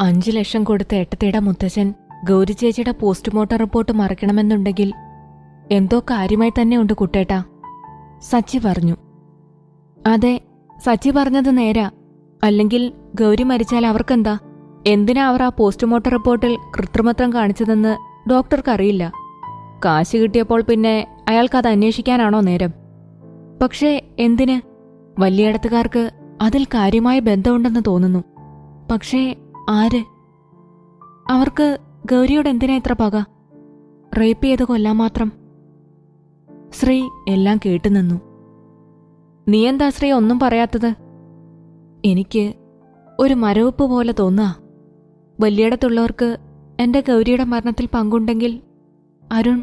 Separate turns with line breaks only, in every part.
5 ലക്ഷം കൊടുത്ത ഏട്ടത്തിയുടെ മുത്തച്ഛൻ ഗൗരി ചേച്ചിയുടെ പോസ്റ്റ്മോർട്ടം റിപ്പോർട്ട് മറക്കണമെന്നുണ്ടെങ്കിൽ എന്തോ കാര്യമായി തന്നെയുണ്ട് കുട്ടേട്ടാ, സച്ചി പറഞ്ഞു. അതെ, സച്ചി പറഞ്ഞത് നേരാ. അല്ലെങ്കിൽ ഗൗരി മരിച്ചാൽ അവർക്കെന്താ? എന്തിനാ അവർ ആ പോസ്റ്റ്മോർട്ടം റിപ്പോർട്ടിൽ കൃത്രിമത്വം കാണിച്ചതെന്ന് ഡോക്ടർക്കറിയില്ല. കാശ് കിട്ടിയപ്പോൾ പിന്നെ അയാൾക്കത് അന്വേഷിക്കാനാണോ നേരം? പക്ഷേ എന്തിന്? വലിയടത്തുകാർക്ക് അതിൽ കാര്യമായ ബന്ധമുണ്ടെന്ന് തോന്നുന്നു. പക്ഷേ ആര്? അവർക്ക് ഗൗരിയോട് എന്തിനാ ഇത്ര പക? റേപ്പ് ചെയ്ത് കൊല്ലാൻ മാത്രം. ശ്രീ എല്ലാം കേട്ടുനിന്നു. നീ എന്താ ശ്രീ ഒന്നും പറയാത്തത്? എനിക്ക് ഒരു മരവിപ്പ് പോലെ തോന്നാ. വലിയടത്തുള്ളവർക്ക് എന്റെ ഗൗരിയുടെ മരണത്തിൽ പങ്കുണ്ടെങ്കിൽ അരുൺ,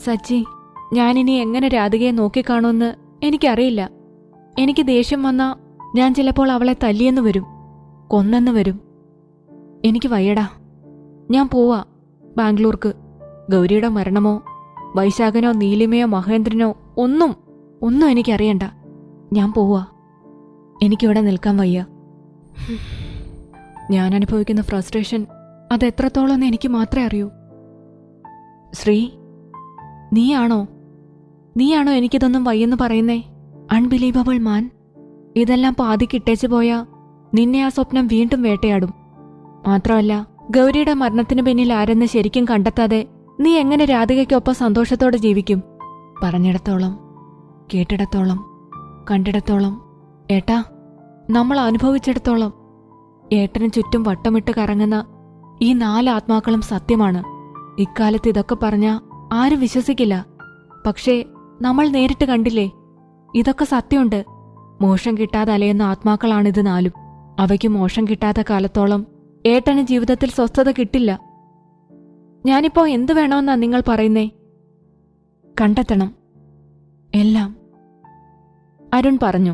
സച്ചി, ഞാനിനി എങ്ങനെ രാധികയെ നോക്കിക്കാണുമെന്ന് എനിക്കറിയില്ല. എനിക്ക് ദേഷ്യം വന്നാ ഞാൻ ചിലപ്പോൾ അവളെ തല്ലിയെന്ന് വരും, കൊന്നെന്ന് വരും. എനിക്ക് വയ്യടാ. ഞാൻ പോവാ ബാംഗ്ലൂർക്ക്. ഗൗരിയുടെ മരണമോ വൈശാഖനോ നീലിമയോ മഹേന്ദ്രനോ ഒന്നും എനിക്കറിയണ്ട. ഞാൻ പോവാ. എനിക്കിവിടെ നിൽക്കാൻ വയ്യ. ഞാൻ അനുഭവിക്കുന്ന ഫ്രസ്ട്രേഷൻ അതെത്രത്തോളം എനിക്ക് മാത്രമേ അറിയൂ. ശ്രീ, നീയാണോ എനിക്കിതൊന്നും വയ്യെന്ന് പറയുന്നേ? അൺബിലീവബിൾ മാൻ. ഇതെല്ലാം പാതിക്കിട്ടേച്ചു പോയാ നിന്നെ ആ സ്വപ്നം വീണ്ടും വേട്ടയാടും. മാത്രമല്ല, ഗൗരിയുടെ മരണത്തിന് പിന്നിൽ ആരെന്ന് ശരിക്കും കണ്ടെത്താതെ നീ എങ്ങനെ രാധികയ്ക്കൊപ്പം സന്തോഷത്തോടെ ജീവിക്കും? പറഞ്ഞിടത്തോളം, കേട്ടിടത്തോളം, കണ്ടിടത്തോളം, ഏട്ടാ, നമ്മൾ അനുഭവിച്ചിടത്തോളം ഏട്ടന് ചുറ്റും വട്ടമിട്ട് കറങ്ങുന്ന ഈ 4 ആത്മാക്കളും സത്യമാണ്. ഇക്കാലത്ത് ഇതൊക്കെ പറഞ്ഞാ ആരും വിശ്വസിക്കില്ല. പക്ഷേ നമ്മൾ നേരിട്ട് കണ്ടില്ലേ, ഇതൊക്കെ സത്യമുണ്ട്. മോശം കിട്ടാതെ അലയുന്ന ആത്മാക്കളാണിത് 4. അവയ്ക്ക് മോശം കിട്ടാത്ത കാലത്തോളം ഏട്ടന് ജീവിതത്തിൽ സ്വസ്ഥത കിട്ടില്ല. ഞാനിപ്പോ എന്തു വേണമെന്നാ നിങ്ങൾ പറയുന്നേ? കണ്ടെത്തണം എല്ലാം, അരുൺ പറഞ്ഞു.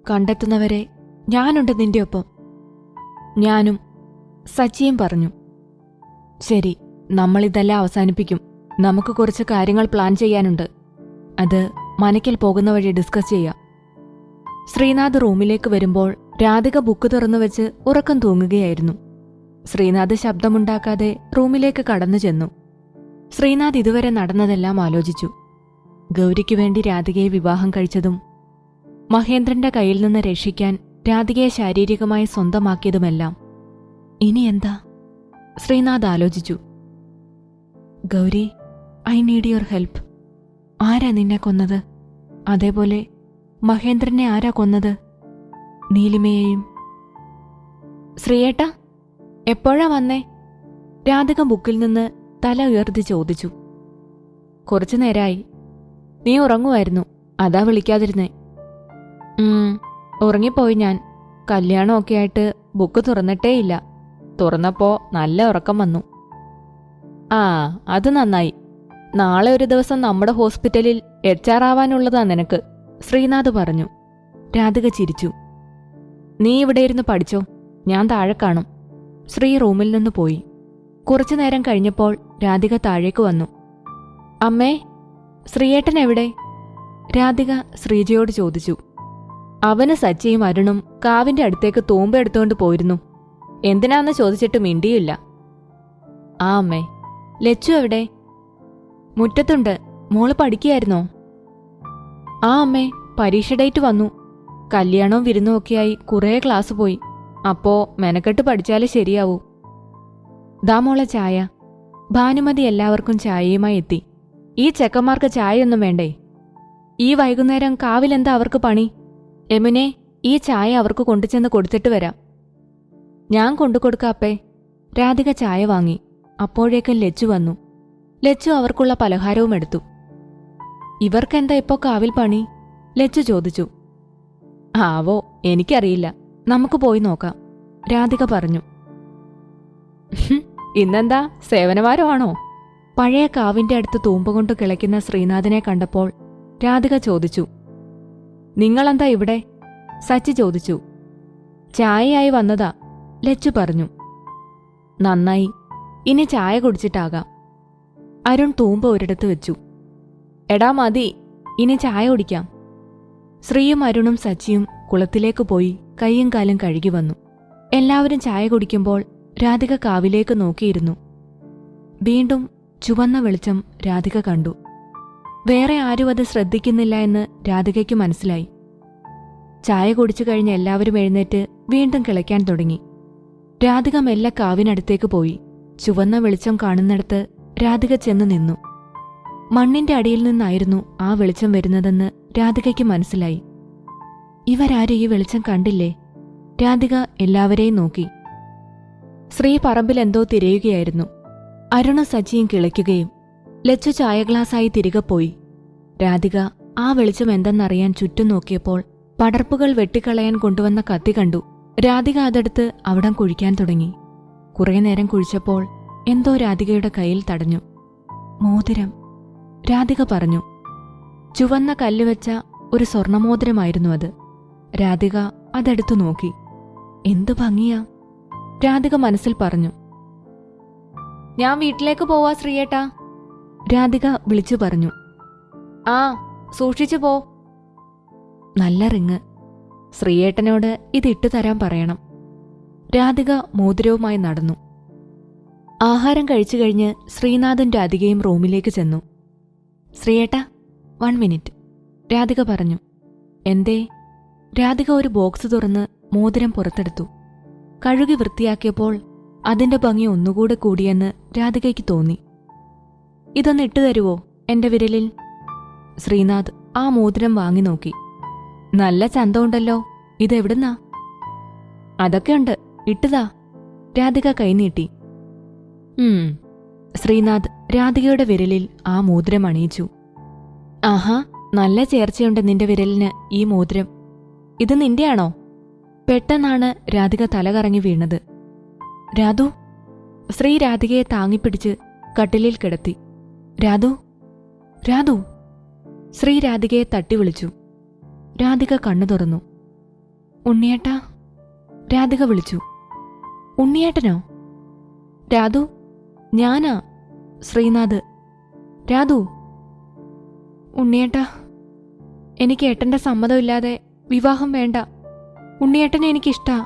കണ്ടെത്തുന്നവരെ ഞാനുണ്ട് നിന്റെ ഒപ്പം. ഞാനും, സച്ചിയും പറഞ്ഞു. ശരി, നമ്മളിതെല്ലാം അവസാനിപ്പിക്കും. നമുക്ക് കുറച്ച് കാര്യങ്ങൾ പ്ലാൻ ചെയ്യാനുണ്ട്. അത് മനയ്ക്കൽ പോകുന്ന വഴി ഡിസ്കസ് ചെയ്യാം. ശ്രീനാഥ് റൂമിലേക്ക് വരുമ്പോൾ രാധിക ബുക്ക് തുറന്നു വെച്ച് ഉറക്കം തൂങ്ങുകയായിരുന്നു. ശ്രീനാഥ് ശബ്ദമുണ്ടാക്കാതെ റൂമിലേക്ക് കടന്നു ചെന്നു. ശ്രീനാഥ് ഇതുവരെ നടന്നതെല്ലാം ആലോചിച്ചു. ഗൗരിക്കു വേണ്ടി രാധികയെ വിവാഹം കഴിച്ചതും മഹേന്ദ്രന്റെ കയ്യിൽ നിന്ന് രക്ഷിക്കാൻ രാധികയെ ശാരീരികമായി സ്വന്തമാക്കിയതുമെല്ലാം. ഇനി എന്താ? ശ്രീനാഥ് ആലോചിച്ചു. Gauri, I need your help. ആരാ നിന്നെ കൊന്നത്? അതേപോലെ മഹേന്ദ്രനെ ആരാ കൊന്നത്? നീലിമയെയും. ശ്രീയേട്ടാ, എപ്പോഴാ വന്നേ? രാധിക ബുക്കിൽ നിന്ന് തല ഉയർത്തി ചോദിച്ചു. കുറച്ചു നേരായി. നീ ഉറങ്ങുമായിരുന്നു, അതാ വിളിക്കാതിരുന്നേ. ഉറങ്ങിപ്പോയി ഞാൻ. കല്യാണമൊക്കെ ആയിട്ട് ബുക്ക് തുറന്നിട്ടേയില്ല. തുറന്നപ്പോ നല്ല ഉറക്കം വന്നു. ആ, അത് നന്നായി. നാളെ ഒരു ദിവസം നമ്മുടെ ഹോസ്പിറ്റലിൽ HR ആവാനുള്ളതാ നിനക്ക്, ശ്രീനാഥ് പറഞ്ഞു. രാധിക ചിരിച്ചു. നീ ഇവിടെ ഇരുന്ന് പഠിച്ചോ, ഞാൻ താഴെ കാണും. ശ്രീ റൂമിൽ നിന്ന് പോയി. കുറച്ചുനേരം കഴിഞ്ഞപ്പോൾ രാധിക താഴേക്ക് വന്നു. അമ്മേ, ശ്രീയേട്ടൻ എവിടെ? രാധിക ശ്രീജയോട് ചോദിച്ചു. അവന് സച്ചിയും അരുണും കാവിന്റെ അടുത്തേക്ക് തൂമ്പ എടുത്തുകൊണ്ട് പോയിരുന്നു. എന്തിനാന്ന് ചോദിച്ചിട്ട് മിണ്ടിയില്ല. ആ അമ്മേ. ലച്ചു എവിടെ? മുറ്റത്തുണ്ട്. മോള് പഠിക്കുകയായിരുന്നോ? ആ അമ്മേ, പരീക്ഷ ഡേറ്റ് വന്നു. കല്യാണവും വിരുന്നും ഒക്കെയായി കുറേ ക്ലാസ് പോയി. അപ്പോ മെനക്കെട്ട് പഠിച്ചാലേ ശരിയാവൂ. ദാ മോളെ ചായ. ഭാനുമതി എല്ലാവർക്കും ചായയുമായി എത്തി. ഈ ചെക്കന്മാർക്ക് ചായയൊന്നും വേണ്ടേ? ഈ വൈകുന്നേരം കാവിലെന്താ അവർക്ക് പണി? യമുനെ, ഈ ചായ അവർക്ക് കൊണ്ടുചെന്ന് കൊടുത്തിട്ട് വരാം. ഞാൻ കൊണ്ടുകൊടുക്കാം അപ്പേ. രാധിക ചായ വാങ്ങി. അപ്പോഴേക്കും ലച്ചു വന്നു. ലച്ചു അവർക്കുള്ള പലഹാരവും എടുത്തു. ഇവർക്കെന്താ ഇപ്പോ കാവിൽ പണി? ലച്ചു ചോദിച്ചു. ആവോ, എനിക്കറിയില്ല. നമുക്ക് പോയി നോക്കാം, രാധിക പറഞ്ഞു. ഇന്നെന്താ സേവനവാരമാണോ? പഴയ കാവിന്റെ അടുത്ത് തൂമ്പുകൊണ്ട് കിളയ്ക്കുന്ന ശ്രീനാഥിനെ കണ്ടപ്പോൾ രാധിക ചോദിച്ചു. നിങ്ങളെന്താ ഇവിടെ? സച്ചി ചോദിച്ചു. ചായയായി വന്നതാ, ലച്ചു പറഞ്ഞു. നന്നായി, ഇനി ചായ കുടിച്ചിട്ടാകാം. അരുൺ തൂമ്പ ഒരിടത്ത് വെച്ചു. എടാ മതി, ഇനി ചായ കുടിക്കാം. ശ്രീയും അരുണും സച്ചിയും കുളത്തിലേക്ക് പോയി കൈയും കാലും കഴുകി വന്നു. എല്ലാവരും ചായ കുടിക്കുമ്പോൾ രാധിക കാവിലേക്ക് നോക്കിയിരുന്നു. വീണ്ടും ചുവന്ന വെളിച്ചം രാധിക കണ്ടു. വേറെ ആരും അത് ശ്രദ്ധിക്കുന്നില്ല എന്ന് രാധികയ്ക്ക് മനസ്സിലായി. ചായ കുടിച്ചു കഴിഞ്ഞ് എല്ലാവരും എഴുന്നേറ്റ് വീണ്ടും കിളയ്ക്കാൻ തുടങ്ങി. രാധിക മെല്ലെ കാവിനടുത്തേക്ക് പോയി. ചുവന്ന വെളിച്ചം കാണുന്നിടത്ത് രാധിക ചെന്ന് നിന്നു. മണ്ണിന്റെ അടിയിൽ നിന്നായിരുന്നു ആ വെളിച്ചം വരുന്നതെന്ന് രാധികയ്ക്ക് മനസ്സിലായി. ഇവരാരും ഈ വെളിച്ചം കണ്ടില്ലേ? രാധിക എല്ലാവരെയും നോക്കി. ശ്രീ പറമ്പിൽ എന്തോ തിരയുകയായിരുന്നു. അരുണും സച്ചിയും കിളയ്ക്കുകയും. ലച്ചു ചായ ഗ്ലാസായി തിരികെ പോയി. രാധിക ആ വെളിച്ചം എന്തെന്നറിയാൻ ചുറ്റും നോക്കിയപ്പോൾ പടർപ്പുകൾ വെട്ടിക്കളയാൻ കൊണ്ടുവന്ന കത്തി കണ്ടു. രാധിക അതെടുത്ത് അവിടം കുഴിക്കാൻ തുടങ്ങി. കുറേ നേരം കുഴിച്ചപ്പോൾ എന്തോ രാധികയുടെ കയ്യിൽ തടഞ്ഞു. മോതിരം, രാധിക പറഞ്ഞു. ചുവന്ന കല്ലുവെച്ച ഒരു സ്വർണമോതിരമായിരുന്നു അത്. രാധിക അതെടുത്തു നോക്കി. എന്തു ഭംഗിയാ, രാധിക മനസ്സിൽ പറഞ്ഞു. ഞാൻ വീട്ടിലേക്ക് പോവാ ശ്രീയേട്ടാ, രാധിക വിളിച്ചു പറഞ്ഞു. ആ, സൂക്ഷിച്ചു പോ. നല്ല റിങ്. ശ്രീയേട്ടനോട് ഇതിട്ടു തരാൻ പറയണം. രാധിക മോതിരവുമായി നടന്നു. ആഹാരം കഴിച്ചു കഴിഞ്ഞ് ശ്രീനാഥും രാധികയും റൂമിലേക്ക് ചെന്നു. ശ്രീയേട്ടാ, 1 മിനിറ്റ്, രാധിക പറഞ്ഞു. എന്തേ? രാധിക ഒരു ബോക്സ് തുറന്ന് മോതിരം പുറത്തെടുത്തു. കഴുകി വൃത്തിയാക്കിയപ്പോൾ അതിന്റെ ഭംഗി ഒന്നുകൂടെ കൂടിയെന്ന് രാധികയ്ക്ക് തോന്നി. ഇതൊന്ന് ഇട്ടു തരുവോ എന്റെ വിരലിൽ? ശ്രീനാഥ് ആ മോതിരം വാങ്ങി നോക്കി. നല്ല ചന്തമുണ്ടല്ലോ, ഇതെവിടുന്നാ? അതൊക്കെയുണ്ട്, ഇട്ടുതാ, രാധിക കൈനീട്ടി. ശ്രീനാഥ് രാധികയുടെ വിരലിൽ ആ മോതിരം അണിയിച്ചു. ആഹാ, നല്ല ചേർച്ചയുണ്ട് നിന്റെ വിരലിന് ഈ മോതിരം. ഇത് നിന്റെയാണോ? പെട്ടെന്നാണ് രാധിക തലകറങ്ങി വീണത്. രാധു, ശ്രീ രാധികയെ താങ്ങിപ്പിടിച്ച് കട്ടിലിൽ കിടത്തി. രാധു, രാധു, ശ്രീ രാധികയെ തട്ടി വിളിച്ചു. രാധിക കണ്ണു തുറന്നു. ഉണ്ണിയേട്ടാ, രാധിക വിളിച്ചു. ഉണ്ണിയേട്ടനോ? രാധു, ഞാനാ, ശ്രീനാഥ്. രാധു, ഉണ്ണിയേട്ടാ, എനിക്ക് ഏട്ടന്റെ സമ്മതമില്ലാതെ വിവാഹം വേണ്ട. ഉണ്ണിയേട്ടനെ എനിക്കിഷ്ടാ.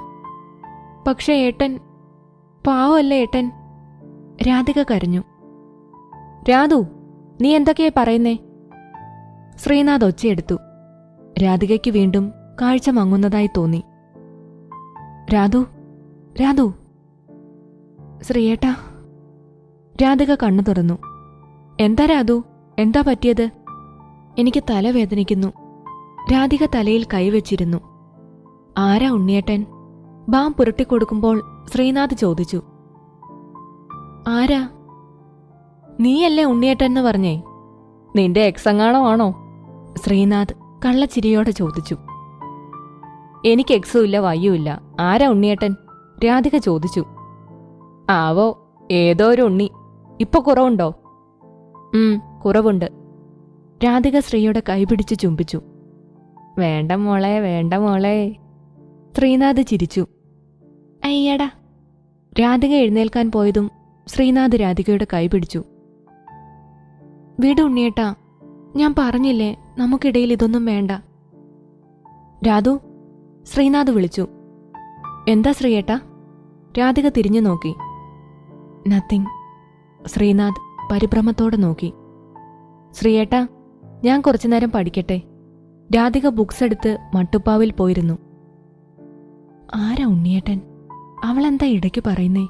പക്ഷെ ഏട്ടൻ പാവമല്ലേ ഏട്ടൻ? രാധിക കരഞ്ഞു. രാധു, നീ എന്തൊക്കെയാ പറയുന്നേ? ശ്രീനാഥ് ഒച്ചയെടുത്തു. രാധികയ്ക്ക് വീണ്ടും കാഴ്ച മങ്ങുന്നതായി തോന്നി. രാധു, രാധു, ശ്രീയേട്ടാ. രാധിക കണ്ണു തുറന്നു. എന്താ രാധു, എന്താ പറ്റിയത്? എനിക്ക് തലവേദനിക്കുന്നു. രാധിക തലയിൽ കൈവച്ചിരുന്നു. ആരാ ഉണ്ണിയേട്ടൻ? ബാം പുരട്ടിക്കൊടുക്കുമ്പോൾ ശ്രീനാഥ് ചോദിച്ചു. ആരാ? നീയല്ലേ ഉണ്ണിയേട്ടെന്ന് പറഞ്ഞേ? നിന്റെ എക്സങ്ങാണോ ആണോ? ശ്രീനാഥ് കള്ളച്ചിരിയോടെ ചോദിച്ചു. എനിക്ക് എക്സും ഇല്ല വയ്യും ഇല്ല. ആരാ ഉണ്ണിയേട്ടൻ? രാധിക ചോദിച്ചു. ആവോ, ഏതോ ഒരു ഉണ്ണി. ഇപ്പൊ കുറവുണ്ടോ? കുറവുണ്ട്. രാധിക ശ്രീയുടെ കൈപിടിച്ച് ചുംബിച്ചു. വേണ്ട മോളെ, വേണ്ട മോളെ. ശ്രീനാഥ് ചിരിച്ചു. അയ്യടാ. രാധിക എഴുന്നേൽക്കാൻ പോയതും ശ്രീനാഥ് രാധികയുടെ കൈ പിടിച്ചു. വിട് ഉണ്ണിയേട്ടാ, ഞാൻ പറഞ്ഞില്ലേ നമുക്കിടയിൽ ഇതൊന്നും വേണ്ട. രാധു, ശ്രീനാഥ് വിളിച്ചു. എന്താ ശ്രീയേട്ടാ? രാധിക തിരിഞ്ഞു നോക്കി. നത്തിങ്. ശ്രീനാഥ് പരിഭ്രമത്തോടെ നോക്കി. ശ്രീയേട്ടാ, ഞാൻ കുറച്ചുനേരം പഠിക്കട്ടെ. രാധിക ബുക്സ് എടുത്ത് മട്ടുപ്പാവിൽ പോയിരുന്നു. ആരാ ഉണ്ണിയേട്ടൻ? അവളെന്താ ഇടയ്ക്ക് പറയുന്നേ?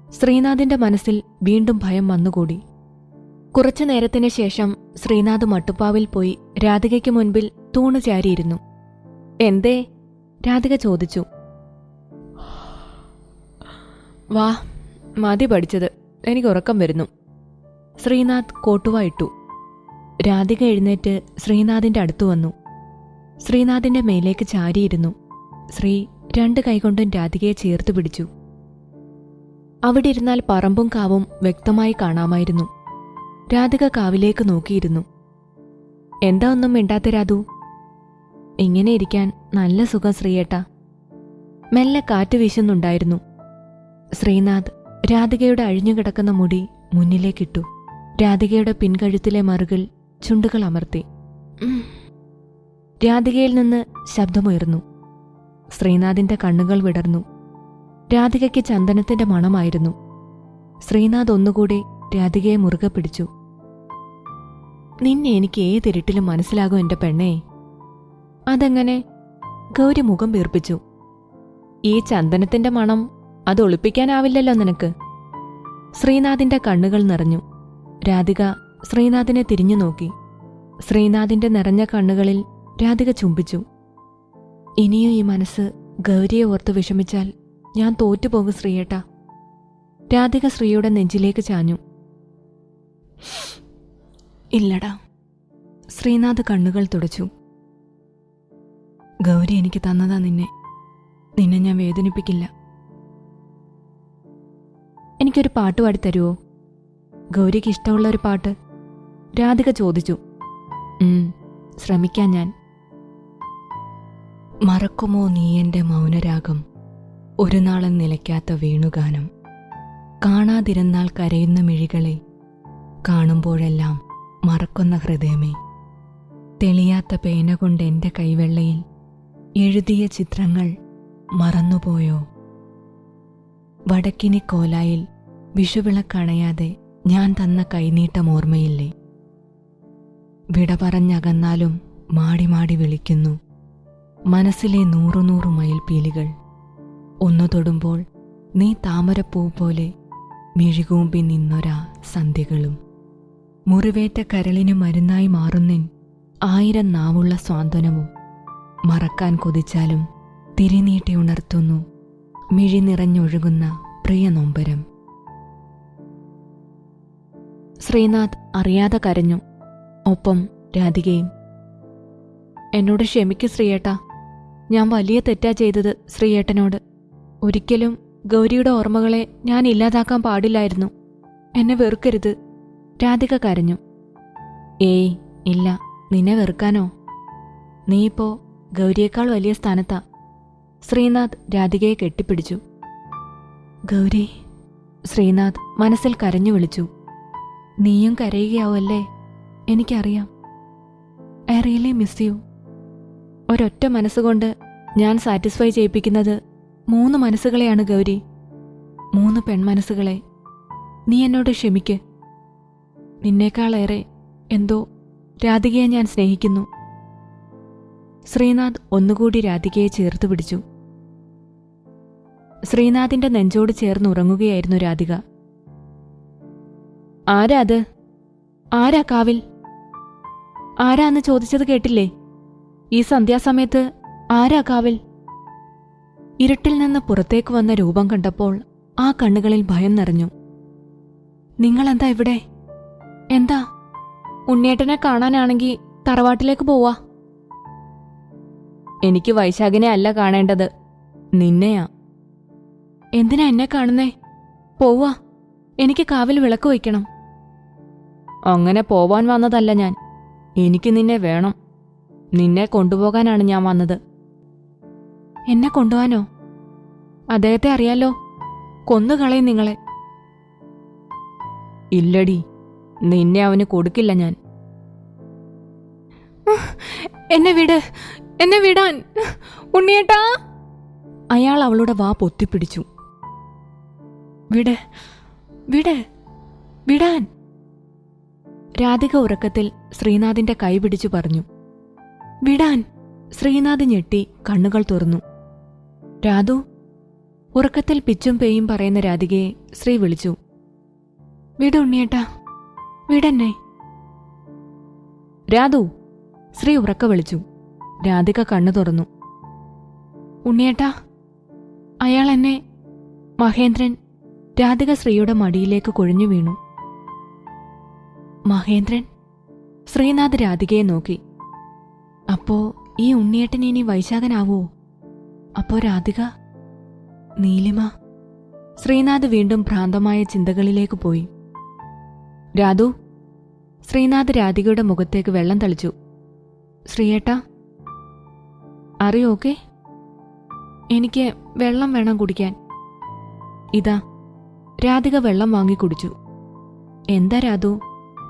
ശ്രീനാഥിന്റെ മനസ്സിൽ വീണ്ടും ഭയം വന്നുകൂടി. കുറച്ചു നേരത്തിന് ശേഷം ശ്രീനാഥ് മട്ടുപ്പാവിൽ പോയി രാധികയ്ക്ക് മുൻപിൽ തൂണു ചാരിയിരുന്നു. എന്തേ? രാധിക ചോദിച്ചു. വാ, മതി പഠിച്ചത്, എനിക്ക് ഉറക്കം വരുന്നു. ശ്രീനാഥ് കോട്ടുവായിട്ടു. രാധിക എഴുന്നേറ്റ് ശ്രീനാഥിന്റെ അടുത്തു വന്നു. ശ്രീനാഥിന്റെ മേലേക്ക് ചാരിയിരുന്നു. ശ്രീ 2 കൈകൊണ്ടും രാധികയെ ചേർത്തു പിടിച്ചു. അവിടെ ഇരുന്നാൽ പറമ്പും കാവും വ്യക്തമായി കാണാമായിരുന്നു. രാധിക കാവിലേക്ക് നോക്കിയിരുന്നു. എന്താ ഒന്നും മിണ്ടാത്ത രാധു? ഇങ്ങനെ ഇരിക്കാൻ നല്ല സുഖം ശ്രീയേട്ടാ. മെല്ലെ കാറ്റ് വീശുന്നുണ്ടായിരുന്നു. ശ്രീനാഥ് രാധികയുടെ അഴിഞ്ഞുകിടക്കുന്ന മുടി മുന്നിലേക്കിട്ടു. രാധികയുടെ പിൻകഴുത്തിലെ മറുകിൽ ചുണ്ടുകൾ അമർത്തി. രാധികയിൽ നിന്ന് ശബ്ദമുയർന്നു. ശ്രീനാഥിന്റെ കണ്ണുകൾ വിടർന്നു. രാധികയ്ക്ക് ചന്ദനത്തിന്റെ മണമായിരുന്നു. ശ്രീനാഥ് ഒന്നുകൂടി രാധികയെ മുറുകെ പിടിച്ചു. നിന്നെ എനിക്ക് ഏതിരുട്ടിലും മനസ്സിലാകും എന്റെ പെണ്ണേ. അതെങ്ങനെ? ഗൗരി മുഖം വീർപ്പിച്ചു. ഈ ചന്ദനത്തിന്റെ മണം അത് ഒളിപ്പിക്കാനാവില്ലല്ലോ നിനക്ക്. ശ്രീനാഥിന്റെ കണ്ണുകൾ നിറഞ്ഞു. രാധിക ശ്രീനാഥിനെ തിരിഞ്ഞു നോക്കി. ശ്രീനാഥിന്റെ നിറഞ്ഞ കണ്ണുകളിൽ രാധിക ചുംബിച്ചു. ഇനിയും ഈ മനസ്സ് ഗൗരിയെ ഓർത്ത് വിഷമിച്ചാൽ ഞാൻ തോറ്റുപോകും ശ്രീയേട്ടാ. രാധിക ശ്രീയുടെ നെഞ്ചിലേക്ക് ചാഞ്ഞു. ഇല്ലടാ. ശ്രീനാഥ് കണ്ണുകൾ തുടച്ചു. ഗൗരി എനിക്ക് തന്നതാ നിന്നെ ഞാൻ വേദനിപ്പിക്കില്ല. എനിക്കൊരു പാട്ട് പാടിത്തരുവോ? ഗൗരിക്ക് ഇഷ്ടമുള്ള ഒരു പാട്ട് രാധിക ചോദിച്ചു. ശ്രമിക്കാൻ ഞാൻ. മറക്കുമോ നീ എൻ്റെ മൗനരാഗം, ഒരു നാളും നിലയ്ക്കാത്ത വേണുഗാനം, കാണാതിരുന്നാൽ കരയുന്ന മിഴികളെ, കാണുമ്പോഴെല്ലാം മറക്കുന്ന ഹൃദയമേ, തെളിയാത്ത പേന കൊണ്ട് എൻ്റെ കൈവെള്ളയിൽ എഴുതിയ ചിത്രങ്ങൾ മറന്നുപോയോ? വടക്കിനി കോലായിൽ വിഷുവിളക്കണയാതെ ഞാൻ തന്ന കൈനീട്ടം ഓർമ്മയില്ലേ? വിട പറഞ്ഞകന്നാലും മാടി മാടി വിളിക്കുന്നു മനസ്സിലെ 100 മയിൽപ്പീലികൾ. ഒന്നു തൊടുമ്പോൾ നീ താമരപ്പൂ പോലെ മിഴികൂമ്പി നിന്നൊരാ സന്ധ്യകളും. മുറിവേറ്റ കരളിനു മരുന്നായി മാറുന്നിൻ 1000 നാവുള്ള സ്വാന്തനവും. മറക്കാൻ കൊതിച്ചാലും തിരിനീട്ടി ഉണർത്തുന്നു മിഴി നിറഞ്ഞൊഴുകുന്ന പ്രിയ നൊമ്പരം. ശ്രീനാഥ് അറിയാതെ കരഞ്ഞു. ഒപ്പം രാധികയും. എന്നോട് ക്ഷമിക്കു ശ്രീയേട്ടാ. ഞാൻ വലിയ തെറ്റാ ചെയ്തത് ശ്രീയേട്ടനോട്. ഒരിക്കലും ഗൗരിയുടെ ഓർമ്മകളെ ഞാൻ ഇല്ലാതാക്കാൻ പാടില്ലായിരുന്നു. എന്നെ വെറുക്കരുത്. രാധിക കരഞ്ഞു. ഏയ് ഇല്ല, നിന്നെ വെറുക്കാനോ? നീയിപ്പോ ഗൗരിയേക്കാൾ വലിയ സ്ഥാനത്താ. ശ്രീനാഥ് രാധികയെ കെട്ടിപ്പിടിച്ചു. ഗൗരി. ശ്രീനാഥ് മനസ്സിൽ കരഞ്ഞു വിളിച്ചു. നീയും കരയുകയാവല്ലേ? എനിക്കറിയാം. I really miss you. ഒരൊറ്റ മനസ്സുകൊണ്ട് ഞാൻ സാറ്റിസ്ഫൈ ചെയ്യിപ്പിക്കുന്നത് 3 മനസ്സുകളെയാണ് ഗൗരി. 3 പെൺമനസ്സുകളെ. നീ എന്നോട് ക്ഷമിക്ക്. നിന്നേക്കാളേറെ എന്തോ രാധികയെ ഞാൻ സ്നേഹിക്കുന്നു. ശ്രീനാഥ് ഒന്നുകൂടി രാധികയെ ചേർത്ത് പിടിച്ചു. ശ്രീനാഥിന്റെ നെഞ്ചോട് ചേർന്നുറങ്ങുകയായിരുന്നു രാധിക. ആരാ അത്? ആരാ കാവിൽ? ആരാന്ന് ചോദിച്ചത് കേട്ടില്ലേ? ഈ സന്ധ്യാസമയത്ത് ആരാ കാവിൽ? ഇരുട്ടിൽ നിന്ന് പുറത്തേക്ക് വന്ന രൂപം കണ്ടപ്പോൾ ആ കണ്ണുകളിൽ ഭയം നിറഞ്ഞു. നിങ്ങളെന്താ ഇവിടെ? എന്താ? ഉണ്ണിയേട്ടനെ കാണാനാണെങ്കിൽ തറവാട്ടിലേക്ക് പോവാ. എനിക്ക് വൈശാഖിനെ അല്ല കാണേണ്ടത്, നിന്നെയാ. എന്തിനാ എന്നെ കാണുന്നേ? പോവാ. എനിക്ക് കാവിൽ വിളക്ക് വയ്ക്കണം. അങ്ങനെ പോവാൻ വന്നതല്ല ഞാൻ. എനിക്ക് നിന്നെ വേണം. നിന്നെ കൊണ്ടുപോകാനാണ് ഞാൻ വന്നത്. എന്നെ കൊണ്ടുപോവാനോ? അദ്ദേഹത്തെ അറിയാലോ. കൊന്നുകളയും നിങ്ങളെ. ഇല്ലടി, നിന്നെ അവന് കൊടുക്കില്ല ഞാൻ. എന്നെ വിട്, എന്നെ വിടാൻ. ഉണ്ണിയേട്ടാ! അയാൾ അവളുടെ വാ പൊത്തിപ്പിടിച്ചു. വിട്, വിട്, വിടാൻ. രാധിക ഉറക്കത്തിൽ ശ്രീനാഥിന്റെ കൈ പിടിച്ചു പറഞ്ഞു. വിടാൻ. ശ്രീനാഥ് ഞെട്ടി കണ്ണുകൾ തുറന്നു. രാധു. ഉറക്കത്തിൽ പിച്ചും പേയും പറയുന്ന രാധികയെ ശ്രീ വിളിച്ചു. വിട് ഉണ്ണിയേട്ടാ, വിടന്നെ. രാധു. ശ്രീ ഉറക്ക വിളിച്ചു. രാധിക കണ്ണു തുറന്നു. ഉണ്ണിയേട്ടാ. അയാൾ എന്നെ. മഹേന്ദ്രൻ. രാധിക ശ്രീയുടെ മടിയിലേക്ക് കുഴഞ്ഞു വീണു. മഹേന്ദ്രൻ. ശ്രീനാഥ് രാധികയെ നോക്കി. അപ്പോ ഈ ഉണ്ണിയേട്ടൻ ഇനി വൈശാഖനാവോ? അപ്പോ രാധിക? നീലിമ? ശ്രീനാഥ് വീണ്ടും ഭ്രാന്തമായ ചിന്തകളിലേക്ക് പോയി. രാധു. ശ്രീനാഥ് രാധികയുടെ മുഖത്തേക്ക് വെള്ളം തളിച്ചു. ശ്രീയേട്ടാ. അറിയോക്കെ? എനിക്ക് വെള്ളം വേണം കുടിക്കാൻ. ഇതാ. രാധിക വെള്ളം വാങ്ങി കുടിച്ചു. എന്താ രാധു?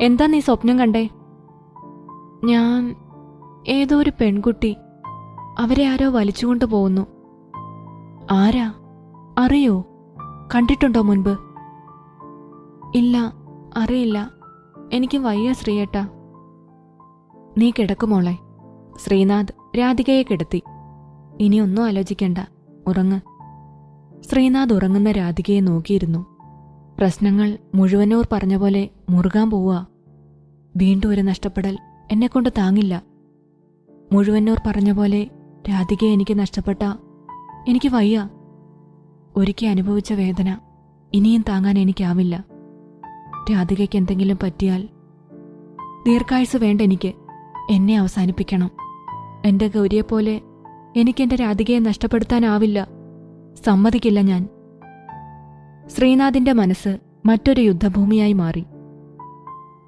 എന്താ നീ സ്വപ്നം കണ്ടേ? ഞാൻ ഏതോ ഒരു പെൺകുട്ടി. അവരെ ആരോ വലിച്ചുകൊണ്ടു പോകുന്നു. ആരാ? അറിയോ? കണ്ടിട്ടുണ്ടോ മുൻപ്? ഇല്ല, അറിയില്ല. എനിക്ക് വയ്യ ശ്രീയേട്ടാ. നീ കിടക്കുമോളെ. ശ്രീനാഥ് രാധികയെ കിടത്തി. ഇനി ഒന്നും ആലോചിക്കണ്ട, ഉറങ്ങ്. ശ്രീനാഥ് ഉറങ്ങുന്ന രാധികയെ നോക്കിയിരുന്നു. പ്രശ്നങ്ങൾ മുഴുവനോർ പറഞ്ഞ പോലെ മുറുകാൻ പോവുക. വീണ്ടും ഒരു നഷ്ടപ്പെടൽ എന്നെക്കൊണ്ട് താങ്ങില്ല. മുഴുവനോർ പറഞ്ഞ പോലെ രാധികയെ എനിക്ക് നഷ്ടപ്പെട്ട എനിക്ക് വയ്യ. ഒരിക്കൽ അനുഭവിച്ച വേദന ഇനിയും താങ്ങാൻ എനിക്കാവില്ല. രാധികയ്ക്ക് എന്തെങ്കിലും പറ്റിയാൽ ദീർഘായുസ് വേണ്ട എനിക്ക്. എന്നെ അവസാനിപ്പിക്കണം. എൻ്റെ ഗൗരിയെപ്പോലെ എനിക്കെൻ്റെ രാധികയെ നഷ്ടപ്പെടുത്താനാവില്ല. സമ്മതിക്കില്ല ഞാൻ. ശ്രീനാഥിന്റെ മനസ്സ് മറ്റൊരു യുദ്ധഭൂമിയായി മാറി.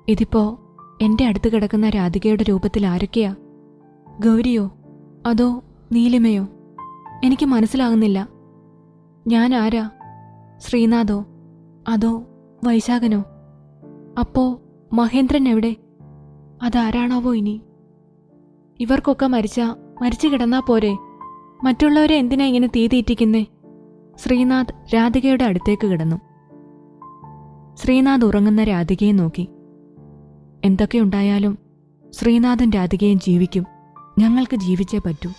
ഇതിപ്പോ എന്റെ അടുത്ത് കിടക്കുന്ന രാധികയുടെ രൂപത്തിൽ ആരൊക്കെയാ? ഗൗരിയോ അതോ നീലിമയോ? എനിക്ക് മനസ്സിലാകുന്നില്ല. ഞാൻ ആരാ? ശ്രീനാഥോ അതോ വൈശാഖനോ? അപ്പോ മഹേന്ദ്രൻ എവിടെ? അതാരാണാവോ ഇനി? ഇവർക്കൊക്കെ മരിച്ചു കിടന്നാ പോരെ? മറ്റുള്ളവരെ എന്തിനാ ഇങ്ങനെ തീ തീറ്റിക്കുന്നേ? ശ്രീനാഥ് രാധികയുടെ അടുത്തേക്ക് കിടന്നു. ശ്രീനാഥ് ഉറങ്ങുന്ന രാധികയെ നോക്കി. എന്തൊക്കെയുണ്ടായാലും ശ്രീനാഥും രാധികയും ജീവിക്കും. ഞങ്ങൾക്ക് ജീവിച്ചേ പറ്റൂ.